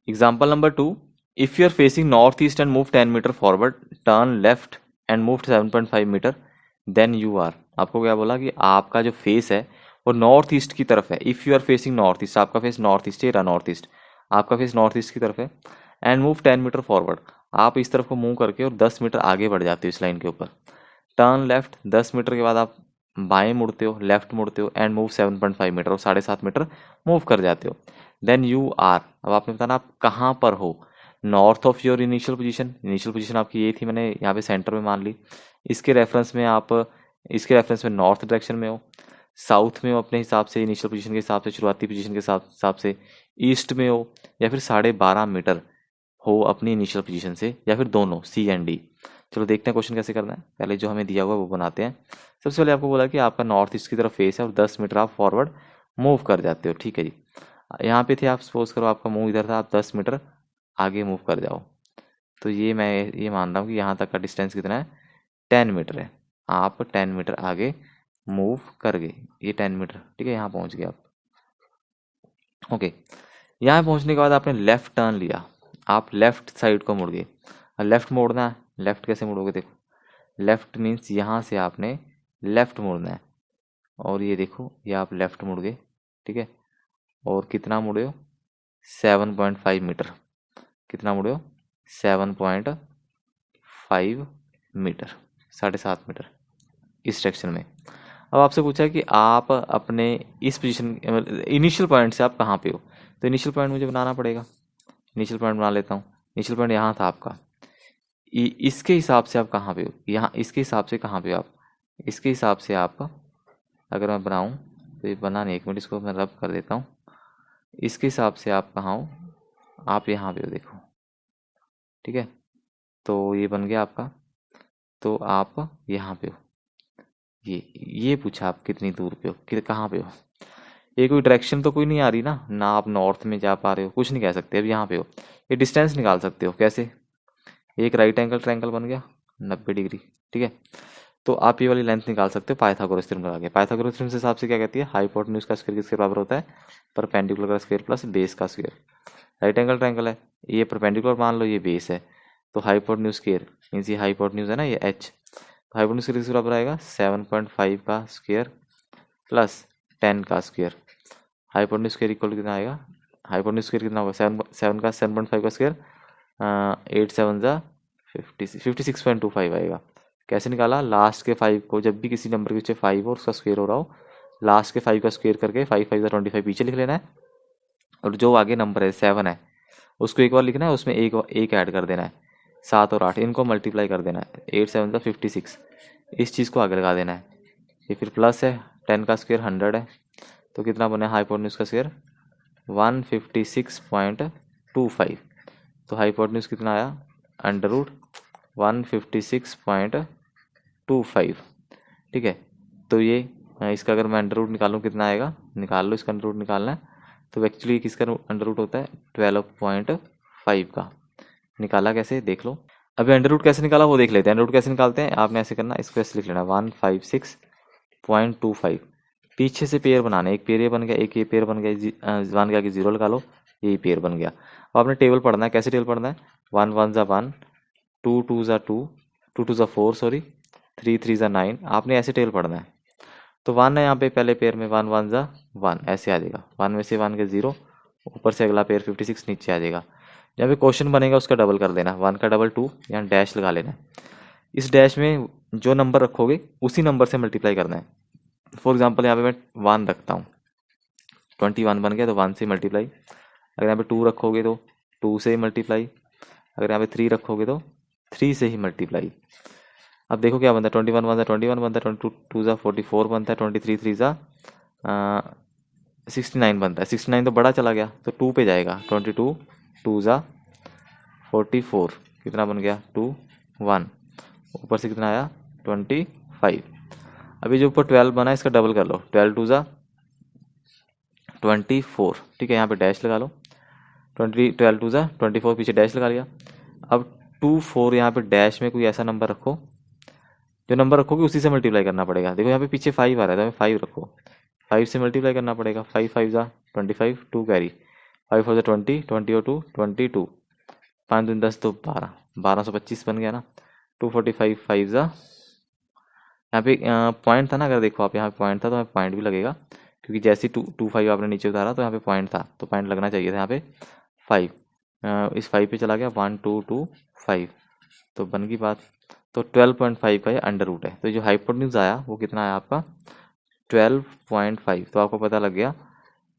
Example number 2, if you are facing north east and move 10 metre forward, turn left and move 7.5 metre, then you are. आपको क्या बोला कि आपका जो face है वो नॉर्थ ईस्ट की तरफ है। If you are facing north east, आपका फेस नॉर्थ ईस्ट, ये रहा नॉर्थ ईस्ट, आपका फेस नॉर्थ ईस्ट की तरफ है। एंड मूव 10 मीटर फॉरवर्ड, आप इस तरफ को मूव करके और 10 मीटर आगे बढ़ जाते हो इस लाइन के ऊपर। टर्न लेफ्ट, 10 मीटर के बाद आप बाएं मुड़ते हो, लेफ्ट मुड़ते हो, एंड मूव 7.5 मीटर, और 7.5 मीटर मूव कर जाते हो। देन यू आर, अब आपने बताना आप कहाँ पर हो। North of your initial position, initial position आपकी ये थी, मैंने यहाँ पे सेंटर में मान ली। इसके रेफरेंस में आप, इसके रेफरेंस में नॉर्थ डायरेक्शन में हो, साउथ में हो अपने हिसाब से, इनिशियल पोजीशन के हिसाब से, शुरुआती पोजीशन के हिसाब से, ईस्ट में हो, या फिर 12.5 मीटर हो अपनी इनिशियल पोजीशन से, या फिर दोनों, सी एंड डी। चलो देखते हैं क्वेश्चन कैसे करना है। पहले जो हमें दिया हुआ है वो बनाते हैं। सबसे पहले आपको बोला कि आपका नॉर्थ ईस्ट की तरफ फेस है और 10 मीटर आप फॉरवर्ड मूव कर जाते हो, ठीक है जी। यहाँ पे थे आप, सपोज करो आपका मूव इधर था, आप 10 मीटर आगे मूव कर जाओ। तो ये मैं ये मान रहा हूँ कि यहाँ तक का डिस्टेंस कितना है, 10 मीटर है। आप 10 मीटर आगे मूव कर गए, ये 10 मीटर, ठीक है, यहाँ पहुँच गए आप। ओके, यहाँ पहुँचने के बाद आपने लेफ्ट टर्न लिया, आप लेफ्ट साइड को मुड़ गए। लेफ्ट मोड़ना है, लेफ्ट कैसे मुड़ोगे, देखो लेफ्ट मीन्स यहाँ से आपने लेफ्ट मुड़ना है, और ये देखो ये आप लेफ्ट मुड़ गए, ठीक है। और कितना मुड़े हो, 7.5 मीटर। कितना मुड़े हो, 7.5 मीटर, 7.5 मीटर इस डायरेक्शन में। अब आपसे पूछा है कि आप अपने इस पोजीशन, इनिशियल पॉइंट से आप कहाँ पे हो। तो इनिशियल पॉइंट मुझे बनाना पड़ेगा, इनिशियल पॉइंट बना लेता हूँ। इनिशियल पॉइंट यहाँ था आपका, इसके हिसाब से आप कहाँ पे हो, यहाँ इसके हिसाब से कहाँ पे हो आप, इसके हिसाब से आप, अगर मैं बनाऊँ तो ये बना नहीं, 1 मिनट इसको मैं रब कर देता हूँ। इसके हिसाब से आप कहाँ हो, आप यहाँ पे हो, देखो, ठीक है। तो ये बन गया आपका, तो आप यहाँ पे हो। ये पूछा आप कितनी दूर पे हो, कि कहाँ पे हो। ये कोई डायरेक्शन तो कोई नहीं आ रही ना आप नॉर्थ में जा पा रहे हो, कुछ नहीं कह सकते। अब यहाँ पे हो, ये डिस्टेंस निकाल सकते हो कैसे, एक राइट एंगल ट्रायंगल बन गया 90 डिग्री, ठीक है। तो आप ये वाली लेंथ निकाल सकते हो पाइथागोरस थ्योरम लगा के। पाइथागोरस थ्योरम के हिसाब से क्या कहती है, हाइपोटेन्यूज का स्क्वायर किसके बराबर होता है, परपेंडिकुलर का स्क्वायर प्लस बेस का स्क्वायर। राइट एंगल ट्रायंगल है, ये परपेंडिकुलर मान लो, ये बेस है, तो हाइपोटेन्यूज स्क्वायर मीन्स ये हाइपोटेन्यूज है ना, ये एच, तो हाइपोटेन्यूज स्क्वायर किसके बराबर आएगा, 7.5 का स्क्वायर प्लस 10 का स्क्वायर। हाइपोटेन्यूज स्क्वायर इक्वल कितना आएगा, हाइपोटेन्यूज स्क्वायर कितना होगा, 7.5 का स्क्वायर, 8 7 जा 56.25 आएगा। कैसे निकाला, लास्ट के 5 को, जब भी किसी नंबर के पीछे 5 हो और उसका स्क्वायर हो रहा हो, लास्ट के 5 का स्क्वायर करके 5 5 25 पीछे लिख लेना है, और जो आगे नंबर है 7 है उसको एक बार लिखना है, उसमें एक ऐड कर देना है, 7 और 8 इनको मल्टीप्लाई कर देना है, 8 7 जा 56, इस चीज़ को आगे लगा देना है। ये फिर प्लस है, 10 का स्क्वायर 100 है, तो कितना बने हाइपोटेन्यूज का स्क्वायर 156.25। तो हाइपोटेन्यूज कितना आया, अंडर रूट 156.25, ठीक है। तो ये इसका अगर मैं अंडर रूट निकालूँ कितना आएगा, निकाल लो, इसका अंडर रूट निकालना है। तो एक्चुअली किसका अंडर रूट होता है, 12.5 का। निकाला कैसे देख लो। अभी अंडर रूट कैसे निकाला वो देख लेते हैं। अंडर रूट कैसे निकालते हैं, आपने ऐसे करना, इसको ऐसे लिख लेना 156.25। पीछे से पेयर बनाने, एक पेयर ये बन गया, एक ये पेयर बन गया, वन के आगे जीरो लगा लो, ये पेयर बन गया। अब आपने टेबल पढ़ना है, कैसे टेबल पढ़ना है, 1 1 जा 1, 2 2 जा 2, 2 2 जा 4 सॉरी, 3 3 जा 9, आपने ऐसे टेबल पढ़ना है। तो 1 है यहाँ पे पहले पेयर में, 1 1 जा 1 ऐसे आ जाएगा, 1 में से 1 के 0, ऊपर से अगला पेयर 56 नीचे आ जाएगा। जहाँ पे क्वेश्चन बनेगा उसका डबल कर देना, 1 का डबल 2, यहाँ डैश लगा लेना है। इस डैश में जो नंबर रखोगे उसी नंबर से मल्टीप्लाई करना है। फॉर एग्जाम्पल यहाँ पे मैं 1 रखता हूँ, 21 बन गया, तो 1 से मल्टीप्लाई। अगर यहाँ पे 2 रखोगे तो 2 से ही मल्टीप्लाई। अगर यहाँ पे 3 रखोगे तो 3 से ही मल्टीप्लाई। अब देखो क्या बनता है, 21 बनता है, 21 बनता है, 22 2 जा 44 बनता है, 23 3 जा 69 बनता है। 69 तो बड़ा चला गया तो 2 पे जाएगा, 22 2 जा 44, कितना बन गया 2 1, ऊपर से कितना आया 25। अभी जो ऊपर 12 बना है इसका डबल कर लो, 12 2 जा 24, ठीक है, यहाँ पे डैश लगा लो, 12 2 जा 24, पीछे डैश लगा लिया। अब 2 4 यहाँ पे डैश में कोई ऐसा नंबर रखो, जो नंबर रखोगे उसी से मल्टीप्लाई करना पड़ेगा। देखो यहाँ पे पीछे 5 आ रहा है तो 5 रखो, 5 से मल्टीप्लाई करना पड़ेगा, 5 5 जा 25, 2 कैरी, 5 और 20, 20 और 2 22, 5 दूनी 10 तो 12, 1225 बन गया ना। 245 5 ज़ा, यहाँ पे पॉइंट था ना, अगर देखो आप यहाँ पे पॉइंट था तो यहाँ पॉइंट भी लगेगा, क्योंकि जैसे 225 आपने नीचे उतारा तो यहाँ पे पॉइंट था, तो पॉइंट लगना चाहिए था यहाँ पे 5। इस 5 पे चला गया 1 2 2 5, तो बन गई बात। तो 12.5 का ये अंडर रूट है, तो जो हाइपोटेन्यूज आया वो कितना आया आपका 12.5। तो आपको पता लग गया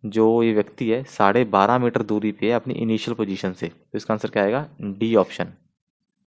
जो ये व्यक्ति है 12.5 मीटर दूरी पे है अपनी इनिशियल पोजीशन से, तो इसका आंसर क्या आएगा डी ऑप्शन।